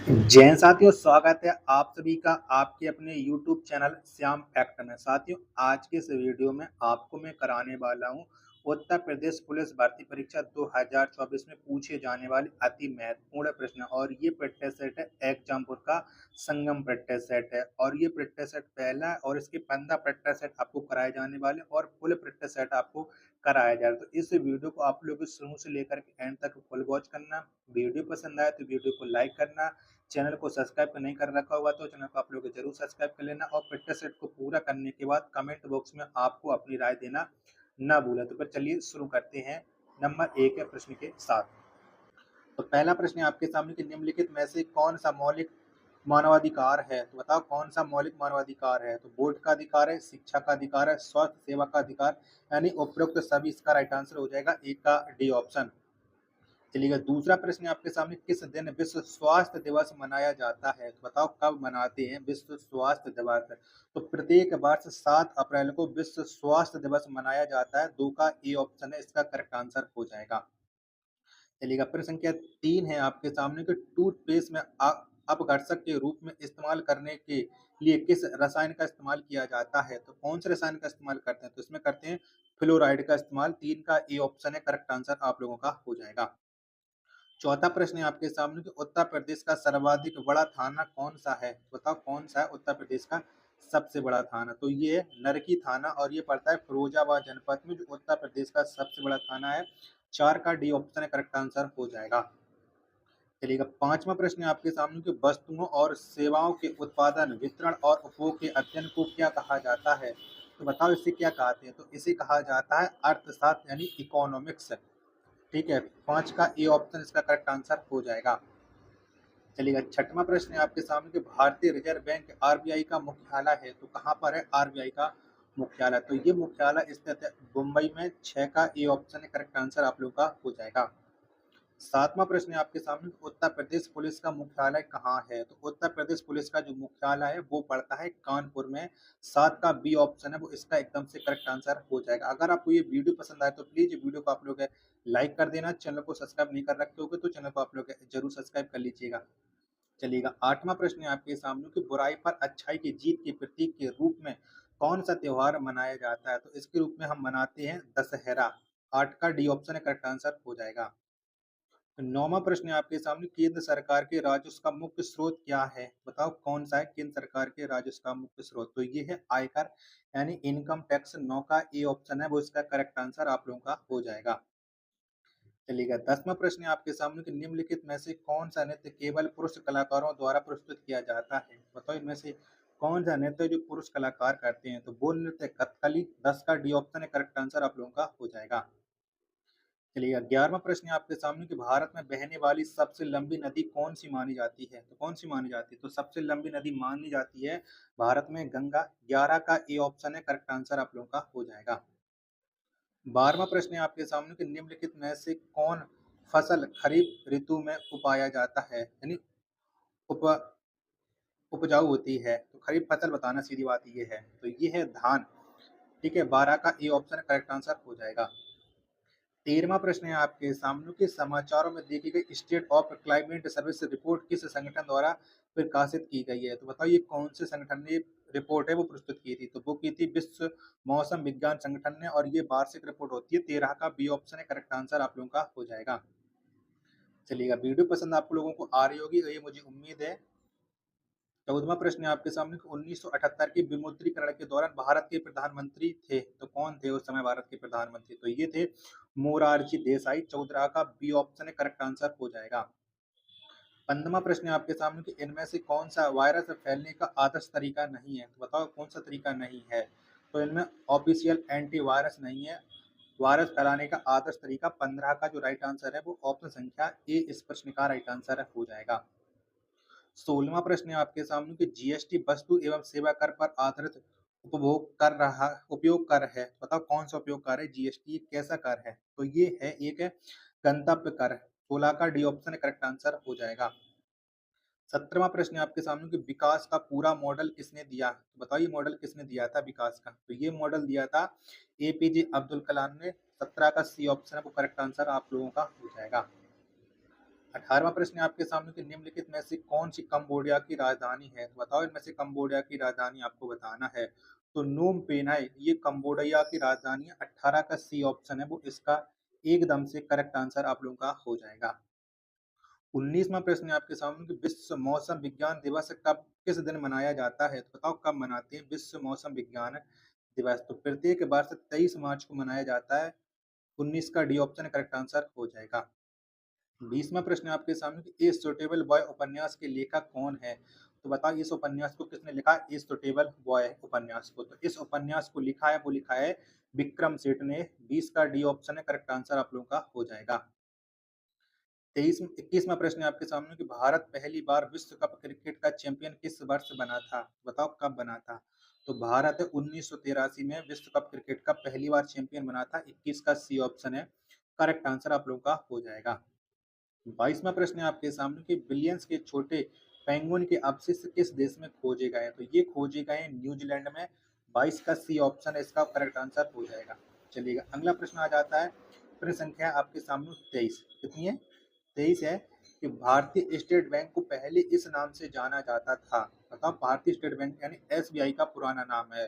जैन साथियों, स्वागत है आप सभी का आपके अपने YouTube चैनल श्याम फैक्ट में। साथियों, आज के इस वीडियो में आपको मैं कराने वाला हूं उत्तर प्रदेश पुलिस भर्ती परीक्षा 2024 में पूछे जाने वाले अति महत्वपूर्ण प्रश्न। और ये प्रैक्टिस सेट है एग्जामपुर का संगम प्रैक्टिस सेट है। और ये प्रैक्टिस सेट पहला है और इसके 15 प्रैक्टिस सेट आपको कराए जाने वाले और फुल प्रैक्टिस सेट आपको कराया जाए। तो इस वीडियो को आप लोग शुरू से लेकर के एंड तक फुल वॉच करना। वीडियो पसंद आए तो वीडियो को लाइक करना। चैनल को सब्सक्राइब नहीं कर रखा हुआ तो चैनल को आप लोग जरूर सब्सक्राइब कर लेना। और प्रैक्टिस सेट को पूरा करने के बाद कमेंट बॉक्स में आपको अपनी राय देना ना भूलें। तो फिर चलिए शुरू करते हैं नंबर 1 के प्रश्न के साथ। तो पहला प्रश्न है आपके सामने कि निम्नलिखित में से कौन सा मौलिक मानवाधिकार है। तो बताओ कौन सा मौलिक मानवाधिकार है। तो वोट का अधिकार है, शिक्षा का अधिकार है, स्वास्थ्य सेवा का अधिकार, यानी उपरोक्त सभी। इसका राइट आंसर हो जाएगा ए का डी ऑप्शन। चलिएगा, दूसरा प्रश्न आपके सामने किस दिन विश्व स्वास्थ्य दिवस मनाया जाता है। तो बताओ कब मनाते हैं विश्व स्वास्थ्य दिवस। तो प्रत्येक वर्ष 7 अप्रैल को विश्व स्वास्थ्य दिवस मनाया जाता है। 2 का ए ऑप्शन है इसका करेक्ट आंसर हो जाएगा। चलिएगा, प्रश्न संख्या 3 है आपके सामने कि टूथपेस्ट में अपघर्षक के रूप में इस्तेमाल करने के लिए किस रसायन का इस्तेमाल किया जाता है। तो कौन से रसायन का इस्तेमाल करते हैं। तो इसमें करते हैं फ्लोराइड का इस्तेमाल। 3 का ए ऑप्शन है करेक्ट आंसर आप लोगों का हो जाएगा। चौथा प्रश्न है आपके सामने कि उत्तर प्रदेश का सर्वाधिक बड़ा थाना कौन सा है। बताओ कौन सा है उत्तर प्रदेश का सबसे बड़ा थाना। तो ये है नरकी थाना और ये पड़ता है फिरोजाबाद जनपद में, जो उत्तर प्रदेश का सबसे बड़ा थाना है। 4 का डी ऑप्शन है करेक्ट आंसर हो जाएगा। चलिएगा, पांचवा प्रश्न है आपके सामने कि वस्तुओं और सेवाओं के उत्पादन, वितरण और उपभोग के अध्ययन को क्या कहा जाता है। तो बताओ इसे क्या कहते हैं। तो इसे कहा जाता है अर्थशास्त्र यानी इकोनॉमिक्स। ठीक है, 5 का ए ऑप्शन इसका करेक्ट आंसर हो जाएगा। चलिएगा, छठवां प्रश्न है आपके सामने कि भारतीय रिजर्व बैंक आरबीआई का मुख्यालय है। तो कहाँ पर है आरबीआई का मुख्यालय। तो ये मुख्यालय स्थित है मुंबई में। 6 का ए ऑप्शन है करेक्ट आंसर आप लोग का हो जाएगा। सातवां प्रश्न है आपके सामने कि उत्तर प्रदेश पुलिस का मुख्यालय कहाँ है। तो उत्तर प्रदेश पुलिस का जो मुख्यालय है वो पड़ता है कानपुर में। 7 का बी ऑप्शन है वो इसका एकदम से करेक्ट आंसर हो जाएगा। अगर आपको ये वीडियो पसंद आए तो प्लीज वीडियो को आप लोग लाइक कर देना। चैनल को सब्सक्राइब नहीं कर रखे होगे तो चैनल को आप लोग जरूर सब्सक्राइब कर लीजिएगा। चलिएगा, आठवां प्रश्न है आपके सामने कि बुराई पर अच्छाई की जीत के प्रतीक के रूप में कौन सा त्योहार मनाया जाता है। तो इसके रूप में हम मनाते हैं दशहरा। 8 का डी ऑप्शन है करेक्ट आंसर हो जाएगा। नौवां प्रश्न है आपके सामने केंद्र सरकार के राजस्व का मुख्य स्रोत क्या है। बताओ कौन सा है केंद्र सरकार के राजस्व का मुख्य स्रोत। तो ये है आयकर यानी इनकम टैक्स। 9 का ए ऑप्शन है वो इसका करेक्ट आंसर आप लोगों का हो जाएगा। चलिएगा, 10वां प्रश्न है आपके सामने कि निम्नलिखित में से कौन सा नृत्य केवल पुरुष कलाकारों द्वारा प्रस्तुत किया जाता है। बताओ इनमें से कौन सा नृत्य जो पुरुष कलाकार करते हैं। तो वो नृत्य कथकली। 10 का डी ऑप्शन है करेक्ट आंसर आप लोगों का हो जाएगा। चलिए, 11वां प्रश्न है आपके सामने कि भारत में बहने वाली सबसे लंबी नदी कौन सी मानी जाती है। तो कौन सी मानी जाती है। तो सबसे लंबी नदी मानी जाती है भारत में गंगा। 11 का ए ऑप्शन है करेक्ट आंसर आप लोगों का हो जाएगा। 12वां प्रश्न है आपके सामने कि निम्नलिखित में से कौन फसल खरीफ ऋतु में उगाया जाता है, यानी उप उपजाऊ होती है। तो खरीफ फसल बताना, सीधी बात ये है। तो ये है धान। ठीक है, 12 का ए ऑप्शन करेक्ट आंसर हो जाएगा। 13वां प्रश्न है आपके सामने के समाचारों में देखी गई state of climate service report किस संगठन द्वारा प्रकाशित की गई है। तो बताओ ये कौन से संगठन ने रिपोर्ट है वो प्रस्तुत की थी। तो वो की थी विश्व मौसम विज्ञान संगठन ने और ये वार्षिक रिपोर्ट होती है। 13 का बी ऑप्शन है करेक्ट आंसर आप लोगों का हो जाएगा। चलिएगा, वीडियो पसंद आप लोगों को आ रही होगी तो ये मुझे उम्मीद है। 14वां प्रश्न है आपके सामने 1978 के विमुद्रीकरण के दौरान भारत के प्रधानमंत्री थे। तो कौन थे उस समय भारत के प्रधानमंत्री। तो ये थे मोरारजी देसाई। 14 का बी ऑप्शन है करेक्ट आंसर हो जाएगा। 15वां प्रश्न है आपके सामने कि इनमें से कौन सा वायरस फैलने का आदर्श तरीका नहीं है। तो बताओ कौन सा तरीका नहीं है। तो इनमें ऑफिशियल एंटीवायरस नहीं है। वायरस फैलाने का आदर्श तरीका 15 का जो राइट आंसर है वो ऑप्शन संख्या ए इस प्रश्न का राइट आंसर हो जाएगा। 16वां प्रश्न है आपके सामने कि जीएसटी वस्तु एवं सेवा कर पर आधारित उपयोग कर है। बताओ कौन सा उपयोग कर है जीएसटी कैसा कर है। तो ये है एक है गंतव्य कर। 16 का डी ऑप्शन करेक्ट आंसर हो जाएगा। 17वां प्रश्न है आपके सामने कि विकास का पूरा मॉडल किसने दिया। तो बताओ ये मॉडल किसने दिया था विकास का। तो ये मॉडल दिया था एपीजे अब्दुल कलाम ने। 17 का सी ऑप्शन है वो करेक्ट आंसर आप लोगों का हो जाएगा। 18वां प्रश्न है आपके सामने कि निम्नलिखित में से कौन सी कंबोडिया की राजधानी है? तो बताओ इनमें से कंबोडिया की राजधानी आपको बताना है। तो नोम पेन है, ये कंबोडिया की राजधानी है। 18 का सी ऑप्शन है वो इसका एकदम से करेक्ट आंसर आप लोगों का हो जाएगा। 19वां प्रश्न है आपके सामने कि विश्व मौसम विज्ञान दिवस कब किस दिन मनाया जाता है? तो बताओ कब मनाते हैं विश्व मौसम विज्ञान दिवस? तो प्रत्येक वर्ष 23 मार्च को मनाया जाता है। 19 का डी ऑप्शन करेक्ट आंसर हो जाएगा। 20वां प्रश्न है आपके सामने कि ए सुटेबल बॉय उपन्यास के लेखक कौन है? तो बताओ इस उपन्यास को किसने लिखा है? ए सुटेबल बॉय उपन्यास को। तो इस उपन्यास को लिखा है वो लिखा है विक्रम सेठ ने। 20 का डी ऑप्शन है करेक्ट आंसर आप लोगों का हो जाएगा। 21वां प्रश्न है आपके सामने कि भारत पहली बार विश्व कप क्रिकेट का चैंपियन किस वर्ष बना था? बताओ कब बना था? तो भारत 1983 में विश्व कप क्रिकेट का पहली बार चैंपियन बना था। 21 का सी ऑप्शन है करेक्ट आंसर आप लोगों का हो जाएगा। 22वां प्रश्न है आपके सामने कि बिलियंस के छोटे पेंगुइन के अवशिष्ट किस देश में खोजे गए? तो ये खोजे गए न्यूजीलैंड में। 22 का सी ऑप्शन है इसका करेक्ट आंसर हो जाएगा। चलिएगा अगला प्रश्न आ जाता है। प्रश्न संख्या आपके सामने 23 कितनी है? 23 है कि भारतीय स्टेट बैंक को पहले इस नाम से जाना जाता था। बताओ भारतीय स्टेट बैंक यानी एसबीआई का पुराना नाम है।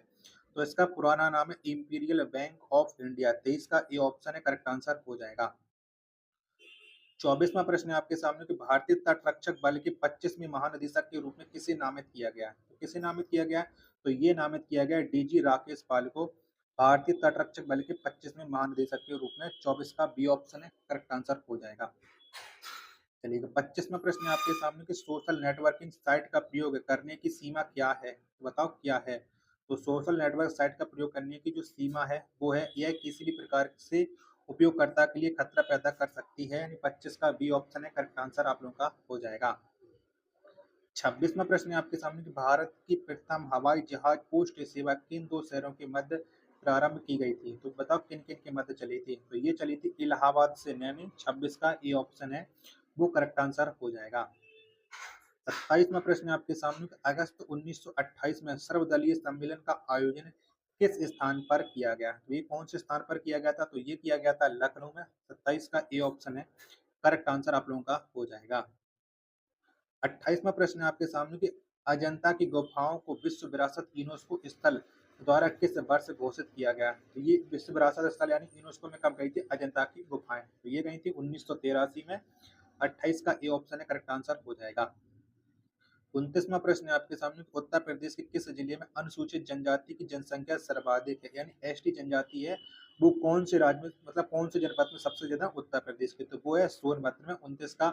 तो इसका पुराना नाम है इंपीरियल बैंक ऑफ इंडिया। 23 का ये ऑप्शन है करेक्ट आंसर हो जाएगा। 24वां प्रश्न है आपके सामने कि भारतीय तट रक्षक बल के 25वें महानिदेशक के रूप में किसे नामित किया गया? तो किसे नामित किया गया? तो ये नामित किया गया डीजी राकेश पाल को भारतीय तट रक्षक बल के 25वें महानिदेशक के रूप में। 24 का बी ऑप्शन है करेक्ट आंसर हो जाएगा। चलिए 25वां प्रश्न है आपके सामने कि सोशल नेटवर्किंग साइट का प्रयोग करने की सीमा क्या है? तो बताओ क्या है? तो सोशल नेटवर्क साइट का प्रयोग करने की जो सीमा है वो है यह किसी भी प्रकार से उपयोगकर्ता के लिए खतरा पैदा कर सकती है। यानी 25 का बी ऑप्शन है करेक्ट आंसर आप लोगों का हो जाएगा। 26वां प्रश्न है आपके सामने कि भारत की प्रथम हवाई जहाज पोस्ट सेवा किन दो शहरों के मध्य प्रारंभ की गई थी? तो बताओ किन किन के मध्य चली थी? तो ये चली थी इलाहाबाद से नैनी। 26 का ए ऑप्शन है वो करेक्ट आंसर हो जाएगा। 27वां प्रश्न है आपके सामने कि अगस्त 1928 में सर्वदलीय सम्मेलन का आयोजन किस स्थान पर किया गया? तो ये कौन से स्थान पर किया गया था? तो ये किया गया था लखनऊ में। 27 का ए ऑप्शन है करेक्ट आंसर आप लोगों का हो जाएगा। 28वां प्रश्न है आपके सामने कि अजंता की गुफाओं को विश्व विरासत यूनेस्को स्थल द्वारा किस वर्ष घोषित किया गया? तो ये विश्व विरासत स्थल यानी यूनेस्को में कब गई थी अजंता की गुफाएं? तो ये गई थी 1983 में। 28 का ए ऑप्शन है करेक्ट आंसर हो जाएगा। 29वां प्रश्न है आपके सामने उत्तर प्रदेश के किस जिले में अनुसूचित जनजाति की जनसंख्या सर्वाधिक है यानी एसटी जनजाति है? वो कौन से राज्य में मतलब कौन से जनपद में सबसे ज्यादा? उत्तर प्रदेश के। तो वो है सोनभद्र में। 29 का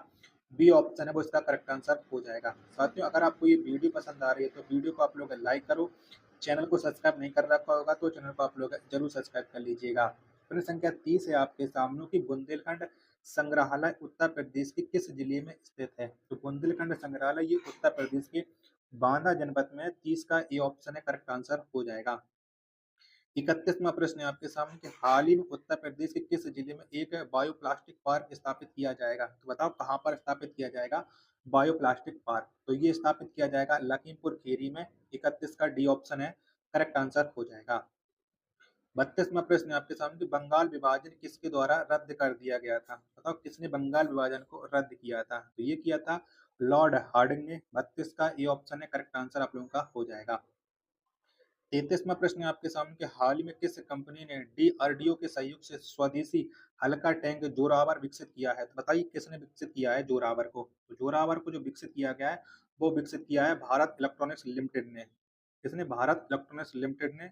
बी ऑप्शन है वो इसका करेक्ट आंसर हो जाएगा। साथियों अगर आपको ये वीडियो पसंद आ रही है तो वीडियो को आप लोग लाइक करो। चैनल को सब्सक्राइब नहीं कर रखा होगा तो चैनल को आप लोग जरूर सब्सक्राइब कर लीजिएगा। प्रश्न संख्या 30 है आपके सामने की बुंदेलखंड संग्रहालय उत्तर प्रदेश के किस जिले में स्थित है? तो बुंदेलखंड संग्रहालय ये उत्तर प्रदेश के बांदा जनपद में। 30 का ए ऑप्शन है करेक्ट आंसर हो जाएगा। 31वां प्रश्न है आपके सामने कि हाल ही में उत्तर प्रदेश के किस जिले में एक बायो प्लास्टिक पार्क स्थापित किया जाएगा? तो बताओ कहाँ पर स्थापित किया जाएगा बायो प्लास्टिक पार्क? तो ये स्थापित किया जाएगा लखीमपुर खीरी में। 31 का डी ऑप्शन है करेक्ट आंसर हो जाएगा। 32वां प्रश्न है आपके सामने कि बंगाल विभाजन किसके द्वारा रद्द कर दिया गया था? बताओ किसने बंगाल विभाजन को रद्द किया था? तो ये किया था लॉर्ड हार्डिंग ने। 32 का ये ऑप्शन है करेक्ट आंसर आप लोगों का हो जाएगा। 33वां प्रश्न है आपके सामने कि हाल ही में किस कंपनी ने डीआरडीओ के सहयोग से स्वदेशी हल्का टैंक जोरावर विकसित किया है? तो बताइए किसने विकसित किया है जोरावर को? तो जोरावर को जो विकसित किया गया है वो विकसित किया है भारत इलेक्ट्रॉनिक्स लिमिटेड ने। किसने? भारत इलेक्ट्रॉनिक्स लिमिटेड ने।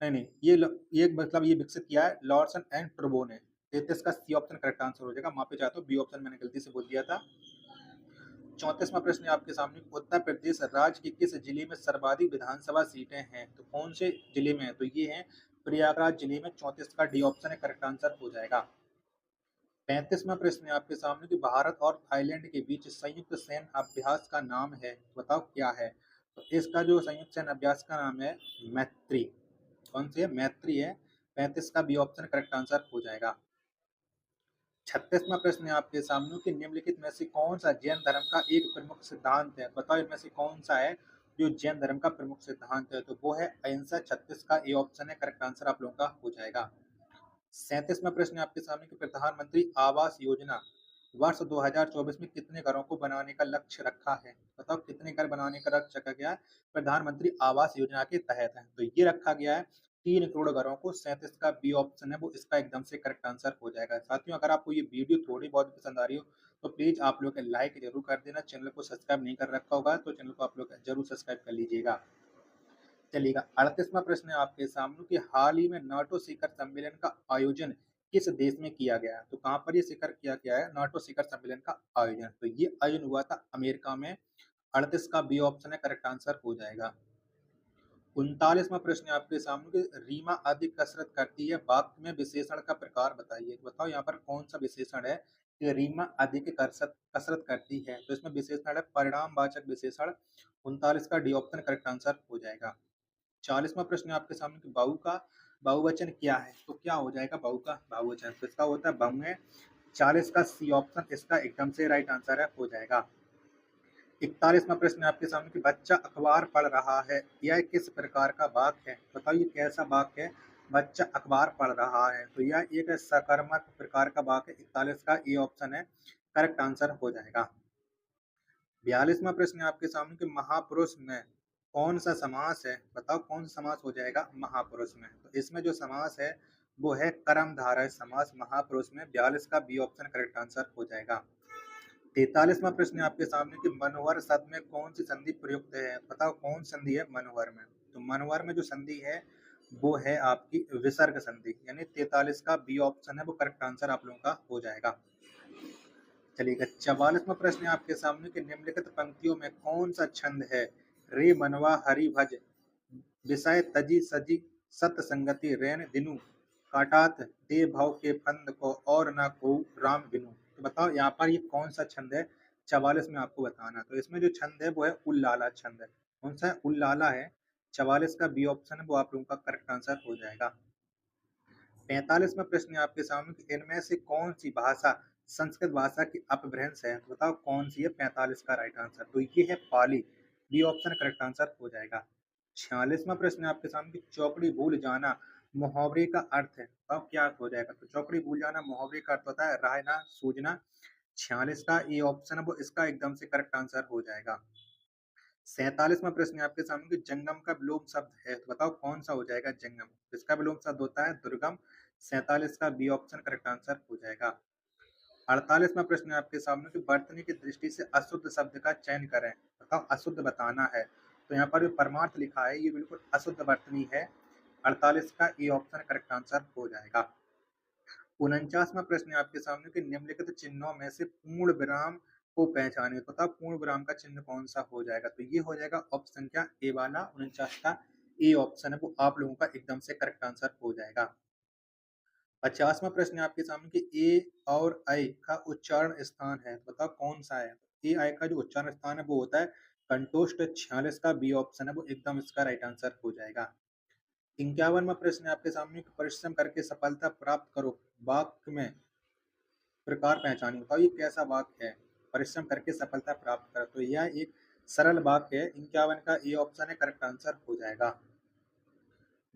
नहीं, नहीं, ये मतलब ये विकसित किया है लॉर्सन एंड टर्बो ने। 33 का सी ऑप्शन करेक्ट आंसर हो जाएगा। माफी चाहता हूँ बी ऑप्शन मैंने गलती से बोल दिया था। 34वां प्रश्न है आपके सामने उत्तर प्रदेश राज्य के किस जिले में सर्वाधिक विधानसभा सीटें हैं? तो कौन से जिले में है? तो ये है प्रयागराज जिले में। 34 का डी ऑप्शन है करेक्ट आंसर हो जाएगा। 35वां प्रश्न है आपके सामने कि भारत और थाईलैंड के बीच संयुक्त सैन्य अभ्यास का नाम है? बताओ क्या है? तो इसका जो संयुक्त सैन्य अभ्यास का नाम है मैत्री। कौन सी है? मैत्री है। 35 का बी ऑप्शन करेक्ट आंसर हो जाएगा। 36वां प्रश्न है आपके सामने कि निम्नलिखित में से कौन सा जैन धर्म का एक प्रमुख सिद्धांत है? बताओ इनमें से कौन सा है जो जैन धर्म का प्रमुख सिद्धांत है? तो वो है अहिंसा। 36 का ए ऑप्शन है करेक्ट आंसर आप लोगों का हो जाएगा। 37वां प्रश्न है आपके सामने कि प्रधानमंत्री आवास योजना वर्ष 2024 में कितने घरों को बनाने का लक्ष्य रखा है? बताओ कितने घर बनाने का लक्ष्य रखा गया है? प्रधानमंत्री आवास योजना के तहत है। तो ये रखा गया है 3 करोड़ घरों को। 37 का बी ऑप्शन है वो इसका एकदम से करेक्ट आंसर हो जाएगा। साथियों, अगर आपको ये वीडियो थोड़ी बहुत पसंद आ रही हो तो प्लीज़ आप लोग लाइक ज़रूर कर देना। चैनल को सब्सक्राइब नहीं कर रखा होगा तो चैनल को आप लोग ज़रूर सब्सक्राइब कर लीजिएगा। चलिएगा 38वां प्रश्न है आपके सामने कि हाल ही में नाटो शिखर सम्मेलन का आयोजन किस देश में किया गया है? तो कहाँ पर ये शिखर किया गया है नाटो शिखर सम्मेलन का आयोजन? तो ये आयोजन हुआ था अमेरिका में। 38 का बी ऑप्शन है करेक्ट आंसर हो जाएगा। 39वां प्रश्न है आपके सामने कि रीमा अधिक कसरत करती है, वाक्य में विशेषण का प्रकार बताइए। तो बताओ यहाँ पर कौन सा विशेषण है कि रीमा अधिक कसरत कसरत करती है? तो इसमें विशेषण है परिणामवाचक विशेषण। 39 का डी ऑप्शन करेक्ट आंसर हो जाएगा। 40वां प्रश्न है आपके सामने कि बहु का बहुवचन क्या है? तो क्या हो जाएगा बहु का बहुवचन? तो इसका होता है बहुएं। 40 का सी ऑप्शन इसका एकदम से राइट आंसर है हो जाएगा। 41वां प्रश्न है आपके सामने कि बच्चा अखबार पढ़ रहा है, यह किस प्रकार का वाक्य है? बताओ ये कैसा वाक्य है? बच्चा अखबार पढ़ रहा है, तो यह एक सकारात्मक प्रकार का वाक्य। 41 का ए ऑप्शन है करेक्ट आंसर हो जाएगा। 42वां प्रश्न है आपके सामने कि महापुरुष में कौन सा समास है? बताओ कौन सा समास हो जाएगा महापुरुष में? तो इसमें जो समास है वो है कर्मधारय समास महापुरुष में। 42 का बी ऑप्शन करेक्ट आंसर हो जाएगा। 43वां प्रश्न है आपके सामने कि मनोहर शब्द में कौन सी संधि प्रयुक्त है? बताओ कौन संधि है मनोहर में? तो मनोहर में जो संधि है वो है आपकी विसर्ग संधि, यानी 43 का बी ऑप्शन है वो करेक्ट आंसर आप लोगों का हो जाएगा। चलिएगा 44वां प्रश्न है आपके सामने कि निम्नलिखित पंक्तियों में कौन सा छंद है? रे मनवा हरि भज, विषय तजी सजी, सत संगति रैन दिनु, काटात दे भव के फंद को और ना को राम बिनु। तो बताओ यहाँ पर ये कौन सा छंद है? 44 में आपको बताना। तो इसमें जो छंद है वो है उल्लाला छंद है। कौन सा है? उल्लाला है। 44 का बी ऑप्शन है वो आप लोगों का करेक्ट आंसर हो जाएगा। 45वां प्रश्न है आपके सामने कि इनमें से कौन सी भाषा संस्कृत भाषा की अपभ्रंश है? तो बताओ कौन सी है 45 का राइट आंसर? तो ये है पाली। बी ऑप्शन करेक्ट आंसर हो जाएगा। 46वां प्रश्न है आपके सामने कि चौकड़ी भूल जाना मुहावरे का अर्थ है। बताओ क्या अर्थ हो जाएगा? तो चौकड़ी भूल जाना मुहावरे का अर्थ होता है रहना सूझना। 46 का ये ऑप्शन है वो इसका एकदम से करेक्ट आंसर हो जाएगा। 47वां प्रश्न है आपके सामने कि जंगम का विलोम शब्द है, तो बताओ कौन सा हो जाएगा जंगम? इसका विलोम शब्द होता है दुर्गम। 47 का बी ऑप्शन करेक्ट आंसर हो जाएगा। 48वां प्रश्न है आपके सामने कि वर्तनी की दृष्टि से अशुद्ध शब्द का चयन करें। बताओ अशुद्ध बताना है, तो यहाँ पर जो परमार्थ लिखा है ये बिल्कुल अशुद्ध वर्तनी है। 48 का ए ऑप्शन करेक्ट आंसर हो जाएगा। 49वां प्रश्न है आपके सामने कि निम्नलिखित चिन्हों में से पूर्ण विराम को पहचाने। तो बताओ पूर्ण विराम का चिन्ह कौन सा हो जाएगा? तो ये हो जाएगा ऑप्शन क्या ए वाला। 49 का ए ऑप्शन है वो आप लोगों का एकदम से करेक्ट आंसर हो जाएगा। 50वां प्रश्न है आपके सामने कि ए और आई का उच्चारण स्थान है, तो बताओ कौन सा है? ए आई का जो उच्चारण स्थान है वो होता है कंठोष्ठ। 46 का बी ऑप्शन है वो एकदम इसका राइट आंसर हो जाएगा। 51वां प्रश्न है आपके सामने कि परिश्रम करके सफलता प्राप्त करो, वाक्य में प्रकार पहचानिए। बताओ ये कैसा वाक्य है? परिश्रम करके सफलता प्राप्त करो, तो यह एक सरल वाक्य है। 51 का ए ऑप्शन है करेक्ट आंसर हो जाएगा।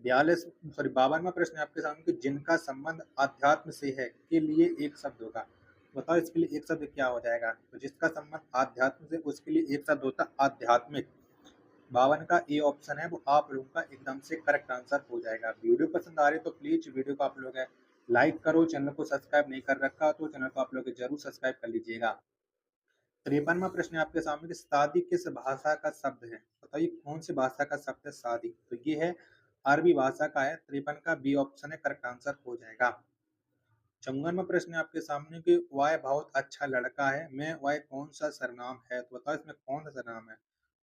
52वां प्रश्न है आपके सामने कि जिनका संबंध अध्यात्म से है के लिए एक शब्द होगा। बताओ इसके लिए एक शब्द क्या हो जाएगा? तो जिसका संबंध अध्यात्म से उसके लिए एक शब्द होता है आध्यात्मिक। 52 का ए ऑप्शन है वो आप लोगों का एकदम से करेक्ट आंसर हो जाएगा। वीडियो पसंद आ रही है तो प्लीज वीडियो को आप लोग लाइक करो। चैनल को सब्सक्राइब नहीं कर रखा तो चैनल को आप लोग जरूर सब्सक्राइब कर लीजिएगा। 53वां प्रश्न है आपके सामने कि शादी किस भाषा का शब्द है? बताइए कौन सी भाषा का शब्द है शादी? तो ये है अरबी भाषा का है। 53 का बी ऑप्शन है करेक्ट आंसर हो जाएगा। 54वां प्रश्न है आपके सामने कि वह बहुत अच्छा लड़का है, मैं वह कौन सा सरनाम है? तो बताओ इसमें कौन सा सरनाम है?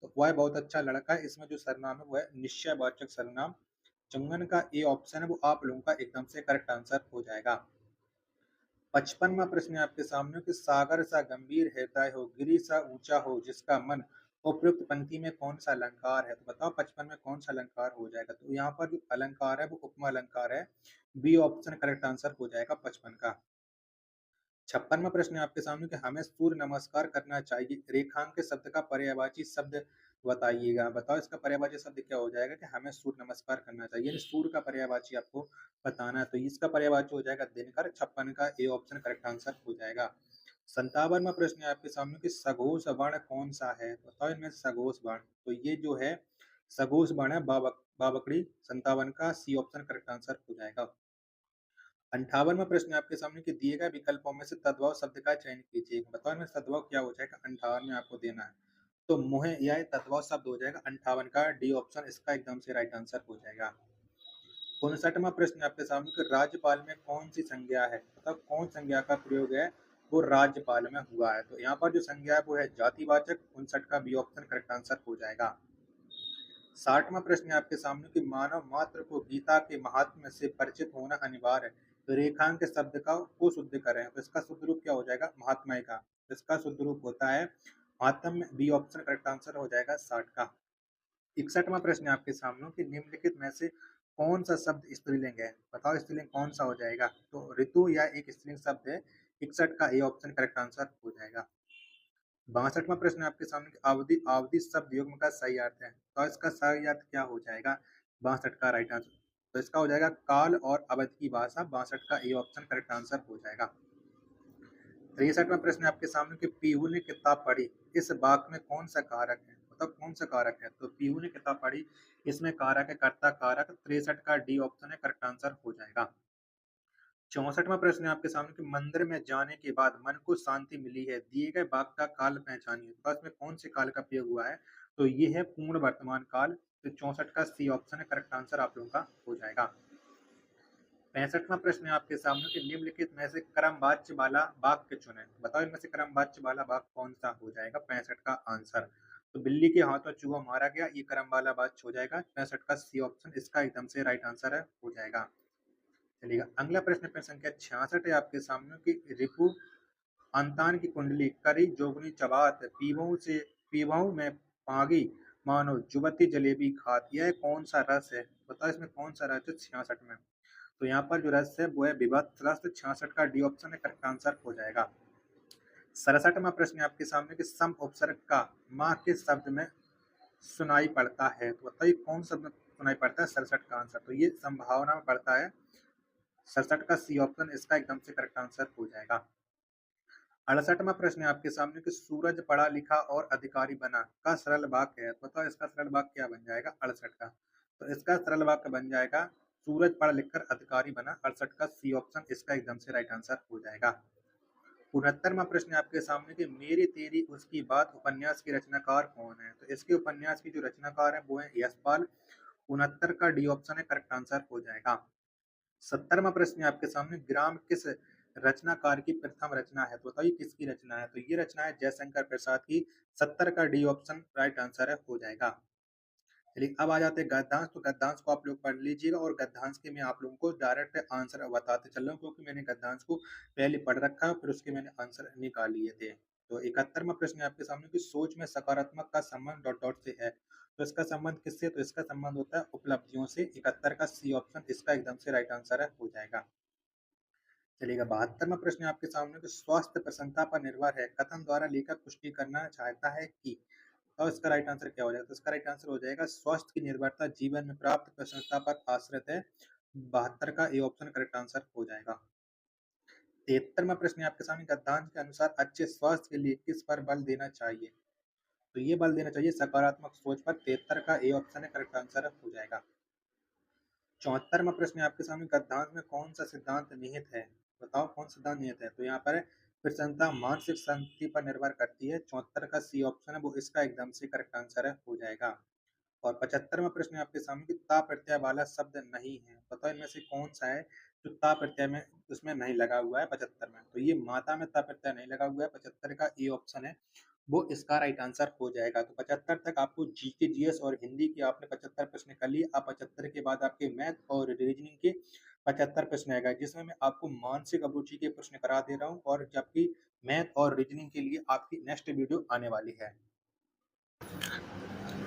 तो वह बहुत अच्छा लड़का है, इसमें जो सरनाम है वो है निश्चयवाचक सर्वनाम। 54 का ए ऑप्शन है वो आप लोगों का एकदम से करेक्ट आंसर हो जाएगा। 55वां प्रश्न है आपके सामने कि सागर सा गंभीर हृदय हो, गिरि सा ऊंचा हो जिसका मन, उपयुक्त पंक्ति में कौन सा अलंकार है? तो बताओ 55 में कौन सा अलंकार हो जाएगा? तो यहाँ पर जो अलंकार है वो उपमा अलंकार है। बी ऑप्शन करेक्ट आंसर हो जाएगा 55 का। 56वां प्रश्न है आपके सामने कि हमें सूर्य नमस्कार करना चाहिए, रेखांकित शब्द का पर्यायवाची शब्द बताइएगा। बताओ इसका पर्यायवाची शब्द क्या हो जाएगा? कि हमें सूर्य नमस्कार करना चाहिए, यानी सूर्य का पर्यायवाची आपको बताना है। तो इसका पर्यायवाची हो जाएगा दिनकर। 56 का ए ऑप्शन करेक्ट आंसर हो जाएगा। 57वां प्रश्न है आपके सामने कि सघोष वर्ण कौन सा है? तो बताओ इनमें से सघोष वर्ण। तो ये जो है सघोष वर्ण है बावकड़ी। 57 का सी ऑप्शन करेक्ट आंसर हो जाएगा। 58वां प्रश्न है आपके सामने कि दिए गए विकल्पों में से तद्भव शब्द का चयन कीजिए। बताओ इनमें तद्भव क्या हो जाएगा? 58 में आपको देना है। तो मुँह यह तद्भव शब्द हो जाएगा 58 का डी ऑप्शन इसका एकदम से राइट आंसर हो जाएगा। 59वां प्रश्न आपके सामने कि राज्यपाल में कौन सी संज्ञा है? मतलब कौन संज्ञा का प्रयोग है वो राज्यपाल में हुआ है? तो यहाँ पर जो संज्ञा है वो है जातिवाचक। 59 का बी ऑप्शन करेक्ट आंसर हो जाएगा। 60वां प्रश्न है आपके सामने कि मानव मात्र को गीता के महात्म्य से परिचित होना अनिवार्य है। तो रेखांक शब्द का को शुद्ध करें। तो इसका शुद्ध रूप क्या हो जाएगा? महात्म्य का। इसका शुद्ध रूप होता है महात्म्य। बी ऑप्शन करेक्ट आंसर हो जाएगा 60 का। 61वां प्रश्न है आपके सामने कि निम्नलिखित में से कौन सा शब्द स्त्रीलिंग है? बताओ स्त्रीलिंग कौन सा हो जाएगा? तो ऋतु या एक स्त्रीलिंग शब्द है। 61 का ए ऑप्शन करेक्ट आंसर हो जाएगा। 62वां प्रश्न है आपके सामने कि अवधि अवधि शब्द युग्म का सही अर्थ है। तो इसका सही अर्थ क्या हो जाएगा? 62 का राइट आंसर। तो इसका हो जाएगा काल और अवधि की भाषा। 62 का ए ऑप्शन करेक्ट आंसर हो जाएगा। 63वां प्रश्न है आपके सामने कि पीहू ने किताब पढ़ी। इस वाक्य में कौन सा कारक है? मतलब कौन सा कारक है? तो पीहू ने किताब पढ़ी इसमें कारक है कर्ता कारक। 63 का डी ऑप्शन है करेक्ट आंसर हो जाएगा। 64वां प्रश्न है आपके सामने कि मंदिर में जाने के बाद मन को शांति मिली है। दिए गए वाक्य का काल पहचानिए। तो इसमें कौन से काल का प्रयोग हुआ है? तो ये है पूर्ण वर्तमान काल। तो 64 का सी ऑप्शन है करेक्ट आंसर आप लोगों का हो जाएगा। 65वां प्रश्न है आपके सामने कि निम्नलिखित में से क्रमवाच्य वाला वाक्य चुनें। बताओ इनमें से क्रमवाच्य वाला वाक्य कौन सा हो जाएगा? 65 का आंसर। तो बिल्ली के हाथों चूहा मारा गया, ये क्रम वाला वाक्य हो जाएगा। 65 का सी ऑप्शन इसका एकदम से राइट आंसर है हो जाएगा। चलिएगा अगला प्रश्न प्रश्न संख्या 66 है आपके सामने कि रिपु अंतान की कुंडली करी जोगनी चबात पीवों में पागी मानो जुबती जलेबी खात। यह कौन सा रस है? बताओ इसमें कौन सा रस है 66 में? तो यहाँ पर जो रस है वो है विभक्त रस। 66 का डी ऑप्शन है करेक्ट आंसर हो जाएगा। 67वां प्रश्न है आपके सामने कि सम उपसर्ग का माँ किस शब्द में सुनाई पड़ता है? तो बताइए कौन शब्द में सुनाई पड़ता है? 67 का आंसर। तो ये संभावना में पड़ता है। 67 का सी ऑप्शन इसका एकदम से करेक्ट आंसर हो जाएगा। 68वां प्रश्न है आपके सामने कि सूरज पढ़ा लिखा और अधिकारी बना का सरल वाक्य है। तो बताओ इसका सरल वाक्य क्या बन जाएगा? 68 का। तो इसका सरल वाक्य बन जाएगा सूरज पढ़ लिखकर अधिकारी बना। 68 का सी ऑप्शन इसका एकदम से राइट आंसर हो जाएगा। 69वां प्रश्न है आपके सामने कि मेरी तेरी उसकी बात उपन्यास के रचनाकार कौन है? तो इसके उपन्यास की जो रचनाकार है वो है यशपाल। 69 का डी ऑप्शन है करेक्ट आंसर हो जाएगा। 70वां प्रश्न है आपके सामने ग्राम किस रचनाकार की प्रथम रचना है? तो बताइए किसकी रचना है? तो ये रचना है जयशंकर प्रसाद की। 70 का डी ऑप्शन राइट आंसर है हो जाएगा। चलिए अब आ जाते हैं गद्यांश। तो गद्यांश को आप लोग पढ़ लीजिएगा और गद्यांश के मैं आप लोगों को डायरेक्ट आंसर बताते चल रहा हूँ क्योंकि मैंने गद्यांश को पहले पढ़ रखा है फिर उसके मैंने आंसर निकाल लिए थे। तो 71वां प्रश्न है आपके सामने कि सोच में सकारात्मक का संबंध डॉट डॉट से है। तो इसका संबंध किससे? तो इसका संबंध होता है उपलब्धियों से। 71 का सी ऑप्शन इसका एकदम से राइट आंसर है हो जाएगा। चलिएगा 72वां प्रश्न है आपके सामने कि स्वास्थ्य प्रसन्नता पर निर्भर है कथन द्वारा लेखक पुष्टि करना चाहता है कि। तो इसका राइट आंसर क्या हो जाएगा? तो इसका राइट आंसर हो जाएगा स्वास्थ्य की निर्भरता जीवन में प्राप्त प्रसन्नता पर आश्रित है। 72 का ए ऑप्शन करेक्ट आंसर हो जाएगा। 73वां प्रश्न है आपके सामने गद्यांश के अनुसार अच्छे स्वास्थ्य के लिए किस पर बल देना चाहिए? तो ये बल देना चाहिए सकारात्मक सोच पर। 73 का ए ऑप्शन है करेक्ट आंसर हो जाएगा। 74वां प्रश्न है आपके सामने गद्यांश में कौन सा सिद्धांत निहित है? बताओ कौन सिद्धांत निहित है? तो यहाँ पर प्रसन्नता मानसिक शांति पर निर्भर करती है। 74 का सी ऑप्शन है वो इसका एकदम से करेक्ट आंसर है हो जाएगा। और 75वां प्रश्न है आपके सामने कि ता प्रत्यय वाला शब्द नहीं है। बताओ इनमें से कौन सा है जो ता प्रत्यय में उसमें नहीं लगा हुआ है 75 में? तो ये माता में ता प्रत्यय नहीं लगा हुआ है। 75 का ए ऑप्शन है वो इसका राइट आंसर हो जाएगा। तो 75 तक आपको जीके जीएस और हिंदी के आपने 75 प्रश्न कर लिए। अब 75 के बाद आपके मैथ और रीजनिंग के 75 प्रश्न आएगा जिसमें मैं आपको मानसिक अभिरुचि के प्रश्न करा दे रहा हूँ और जबकि मैथ और रीजनिंग के लिए आपकी नेक्स्ट वीडियो आने वाली है।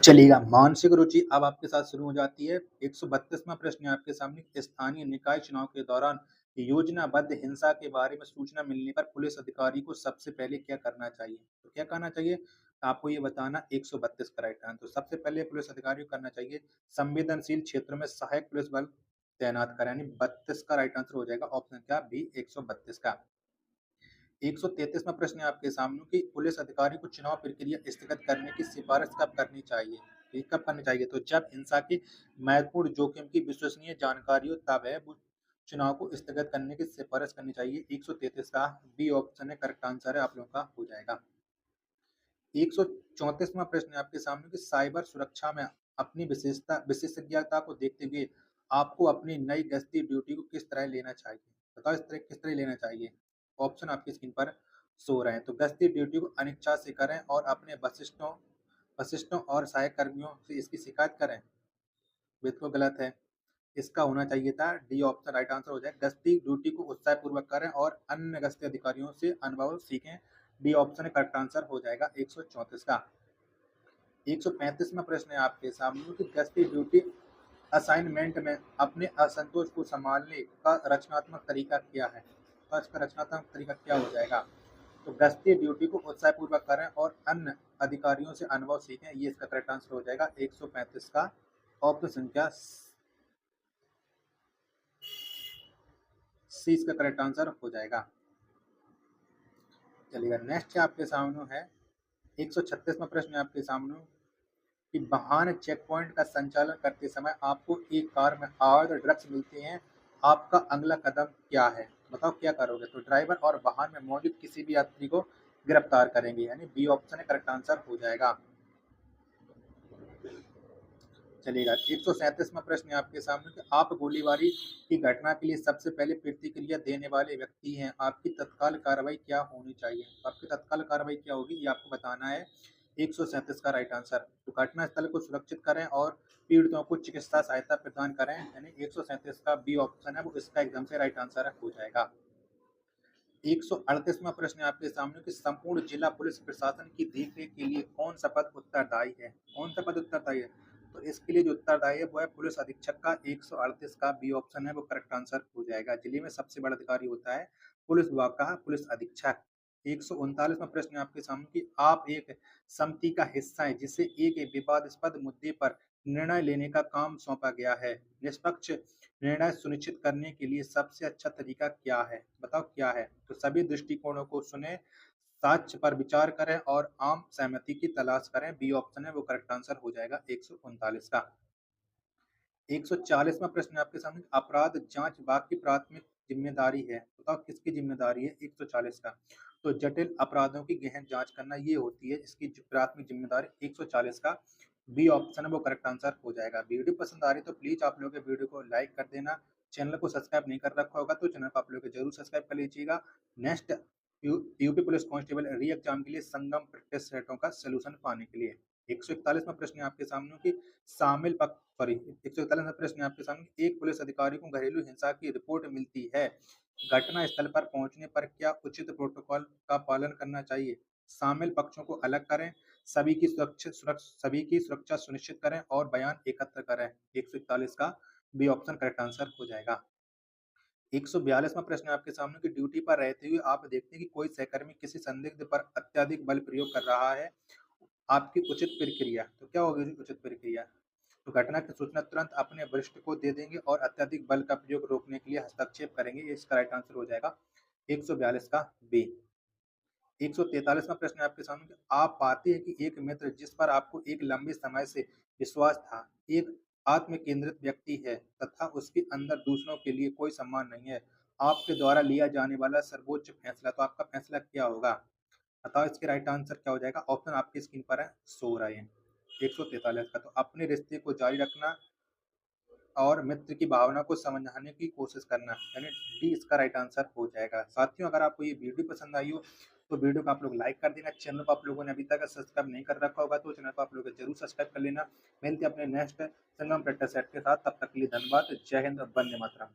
चलिएगा मानसिक रुचि अब आपके साथ शुरू हो जाती है। 132वां प्रश्न है आपके सामने स्थानीय निकाय चुनाव के दौरान योजनाबद्ध हिंसा के बारे में सूचना मिलने पर पुलिस अधिकारी को सबसे पहले क्या करना चाहिए? तो क्या करना चाहिए? आपको ये बताना 132 का राइट आंसर। तो सबसे पहले पुलिस अधिकारी को करना चाहिए संवेदनशील क्षेत्रों में सहायक पुलिस बल तैनात करें। यानी 32 का राइट आंसर हो जाएगा ऑप्शन क्या? बी 132 का। 133वां प्रश्न है आपके सामने कि पुलिस अधिकारी को चुनाव प्रक्रिया स्थगित करने की सिफारिश कब करनी चाहिए? ये कब करनी चाहिए? तो जब हिंसा की महत्वपूर्ण जोखिम की विश्वसनीय जानकारी हो तब है वो चुनाव को स्थगित करने की सिफारिश करनी चाहिए। 133 का बी ऑप्शन है करेक्ट आंसर है आप लोगों का हो जाएगा। 134वां प्रश्न है आपके सामने कि साइबर सुरक्षा में अपनी विशेषज्ञता को देखते हुए आपको अपनी नई गश्ती ड्यूटी को किस तरह लेना चाहिए? बताओ इस तरह किस तरह लेना चाहिए? ऑप्शन आपकी स्क्रीन पर शो हो रहे हैं। तो गश्ती ड्यूटी को अनिच्छा से करें और अपने वरिष्ठों वरिष्ठों और सहायक कर्मियों से इसकी शिकायत करें। बिल्कुल गलत है। इसका होना चाहिए था डी ऑप्शन राइट आंसर हो जाए। गश्ती ड्यूटी को उत्साहपूर्वक करें और अन्य गश्ती अधिकारियों से अनुभव सीखें। डी ऑप्शन करेक्ट आंसर हो जाएगा 134 का। 135वां प्रश्न है आपके सामने कि गश्ती ड्यूटी असाइनमेंट में अपने असंतोष को संभालने का रचनात्मक तरीका क्या है? तो इसका रचनात्मक तरीका क्या हो जाएगा? तो गश्ती ड्यूटी को उत्साहपूर्वक करें और अन्य अधिकारियों से अनुभव सीखें। ये इसका करेक्ट आंसर हो जाएगा 135 का ऑप्शन संख्या सी इसका करेक्ट आंसर हो जाएगा। चलिएगा नेक्स्ट आपके सामने है 136वां प्रश्न है आपके सामने कि वाहन चेक पॉइंट का संचालन करते समय आपको एक कार में अवैध ड्रग्स मिलते हैं, आपका अगला कदम क्या है? बताओ क्या करोगे? तो ड्राइवर और वाहन में मौजूद किसी भी यात्री को गिरफ्तार करेंगे, यानी बी ऑप्शन है करेक्ट आंसर हो जाएगा। चलिएगा 137वां प्रश्न है आपके सामने कि आप गोलीबारी की घटना के लिए सबसे पहले प्रतिक्रिया देने वाले व्यक्ति हैं, आपकी तत्काल कार्रवाई क्या होनी चाहिए? आपकी तत्काल कार्रवाई क्या होगी ये आपको बताना है। 137 का राइट आंसर। तो घटना स्थल को सुरक्षित करें और पीड़ितों को चिकित्सा सहायता प्रदान करें, यानी 137 का बी ऑप्शन है वो इसका एकदम से राइट आंसर हो जाएगा। 138वां प्रश्न है आपके सामने कि संपूर्ण जिला पुलिस प्रशासन की देखरेख के लिए कौन सा पद उत्तरदायी है? कौन सा पद उत्तरदायी है? तो इसके लिए जो उत्तरदायी है वो है पुलिस अधीक्षक का। 138 का बी ऑप्शन है वो करेक्ट आंसर हो जाएगा। जिले में सबसे बड़ा अधिकारी होता है पुलिस विभाग का पुलिस अधीक्षक। 139वां प्रश्न है आपके सामने कि आप एक समिति का हिस्सा है जिसे एक विवादास्पद मुद्दे पर निर्णय लेने का काम सौंपा गया है। निष्पक्ष निर्णय सुनिश्चित करने के लिए सबसे अच्छा तरीका क्या है? बताओ क्या है? तो सभी दृष्टिकोणों को सुने, साक्ष्य पर विचार करें और आम सहमति की तलाश करें। बी ऑप्शन है वो करेक्ट आंसर हो जाएगा 139 का। 140वां प्रश्न आपके सामने अपराध जांच विभाग की प्राथमिक जिम्मेदारी है। बताओ किसकी जिम्मेदारी है? 140 का। तो जटिल अपराधों की गहन जांच करना ये होती है इसकी प्राथमिक जिम्मेदारी। 140 का बी ऑप्शन है वो करेक्ट आंसर हो जाएगा। वीडियो पसंद आ रही तो प्लीज आप लोग वीडियो को लाइक कर देना। चैनल को सब्सक्राइब नहीं कर रखा होगा तो चैनल को आप लोग जरूर सब्सक्राइब कर लीजिएगा। नेक्स्ट यूपी पुलिस कांस्टेबल री एग्जाम के लिए संगम प्रैक्टिस सेटों का सोल्यूशन पाने के लिए 141वां प्रश्न है आपके सामने कि शामिल पक्ष सॉरी 141वां प्रश्न है आपके सामने एक पुलिस अधिकारी को घरेलू हिंसा की रिपोर्ट मिलती है, घटना स्थल पर पहुंचने पर क्या उचित प्रोटोकॉल का पालन करना चाहिए? शामिल पक्षों को अलग करें, सभी की सुरक्षा सुनिश्चित करें और बयान एकत्र करें। 141 का बी ऑप्शन करेक्ट आंसर हो जाएगा। 142वां प्रश्न है आपके सामने कि ड्यूटी पर रहते हुए आप देखते हैं कि कोई सहकर्मी किसी संदिग्ध पर अत्यधिक बल प्रयोग कर रहा है, आपकी उचित प्रक्रिया। तो क्या होगी उचित प्रक्रिया? तो घटना की सूचना तुरंत अपने वरिष्ठ को दे देंगे और अत्यधिक बल का प्रयोग रोकने के लिए हस्तक्षेप करेंगे। ये इसका राइट आंसर हो जाएगा 142 का बी। 143वां प्रश्न है आपके सामने कि आप पाते हैं कि एक मित्र जिस पर आपको एक लंबे समय से विश्वास था, एक आत्म केंद्रित व्यक्ति है तथा उसके अंदर दूसरों के लिए कोई सम्मान नहीं है। आपके द्वारा लिया जाने वाला सर्वोच्च फैसला, तो आपका फैसला क्या होगा? बताओ इसके राइट आंसर क्या हो जाएगा? ऑप्शन आपकी स्क्रीन पर है, शो हो रहे हैं। 143 का तो अपने रिश्ते को जारी रखना और मित्र की भावना को समझाने की कोशिश करना, यानी डी इसका राइट आंसर हो जाएगा। साथियों अगर आपको ये वीडियो पसंद आई हो तो वीडियो को आप लोग लाइक कर देना। चैनल को आप लोगों ने अभी तक सब्सक्राइब नहीं कर रखा होगा तो चैनल को आप लोग जरूर सब्सक्राइब कर लेना। मिलते हैं अपने नेक्स्ट संगम प्रैक्टिस सेट के साथ, तब तक के लिए धन्यवाद। जय हिंद, वंदे मातरम।